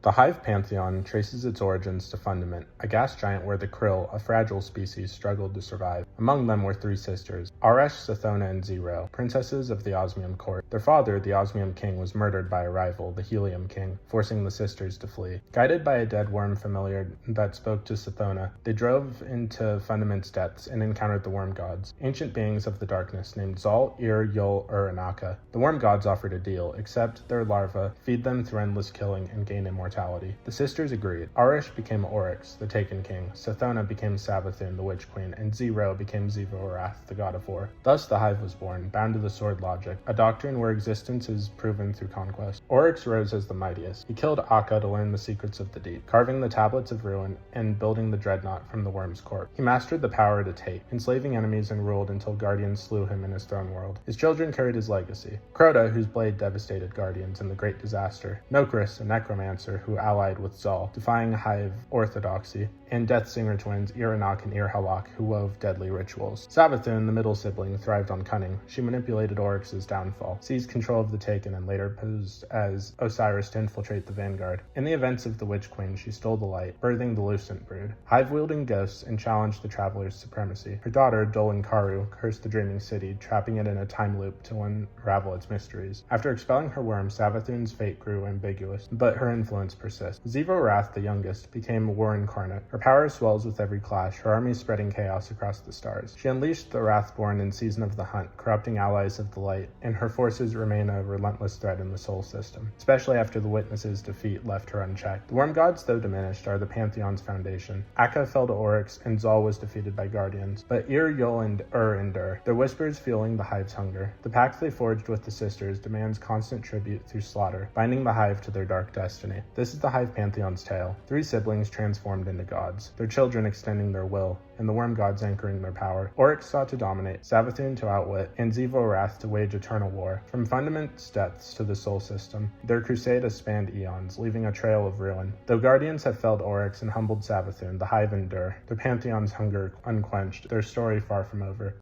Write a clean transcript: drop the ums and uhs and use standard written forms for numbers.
The Hive Pantheon traces its origins to Fundament, a gas giant where the krill, a fragile species, struggled to survive. Among them were three sisters, Aresh, Sathona, and Zero, princesses of the Osmium court. Their father, the Osmium king, was murdered by a rival, the Helium king, forcing the sisters to flee. Guided by a dead worm familiar that spoke to Sathona, they drove into Fundament's depths and encountered the worm gods, ancient beings of the darkness named Zal, Ir, Yul, and Aka. The worm gods offered a deal: accept their larvae, feed them through endless killing, and gain immortality. The sisters agreed. Aresh became Oryx, the Taken King, Sathona became Savathun, the Witch Queen, and Zero became Zivo-Arath, the God of War. Thus the Hive was born, bound to the sword logic, a doctrine where existence is proven through conquest. Oryx rose as the mightiest. He killed Aka to learn the secrets of the deep, carving the tablets of ruin and building the dreadnought from the worm's corpse. He mastered the power to take, enslaving enemies, and ruled until Guardians slew him in his throne world. His children carried his legacy. Crota, whose blade devastated Guardians in the Great Disaster, Nokris, a necromancer who allied with Zal, defying Hive orthodoxy, and Deathsinger twins Iranak and Ir-Halak, who wove deadly rituals. Savathun, the middle sibling, thrived on cunning. She manipulated Oryx's downfall, seized control of the Taken, and later posed as Osiris to infiltrate the Vanguard. In the events of the Witch Queen, she stole the light, birthing the Lucent Brood, Hive-wielding ghosts, and challenged the Traveler's supremacy. Her daughter, Dolan Karu, cursed the Dreaming City, trapping it in a time loop to unravel its mysteries. After expelling her worm, Savathun's fate grew ambiguous, but her influence persists. Zivo-Arath, the youngest, became a war incarnate. Her power swells with every clash, her army spreading chaos across the stars. She unleashed the Wrathborn in Season of the Hunt, corrupting allies of the light, and her forces remain a relentless threat in the Sol system, especially after the Witness's defeat left her unchecked. The worm gods, though diminished, are the Pantheon's foundation. Akka fell to Oryx, and Zal was defeated by Guardians, but Ir, Yul, and endure, their whispers fueling the Hive's hunger. The pact they forged with the sisters demands constant tribute through slaughter, binding the Hive to their dark destiny. This is the Hive Pantheon's tale. Three siblings transformed into gods, their children extending their will, and the worm gods anchoring their power. Oryx sought to dominate, Savathun to outwit, and Zivo-Arath to wage eternal war. From Fundament's depths to the Sol system, their crusade has spanned eons, leaving a trail of ruin. Though Guardians have felled Oryx and humbled Savathun, the Hive endure, their Pantheon's hunger unquenched, their story far from over.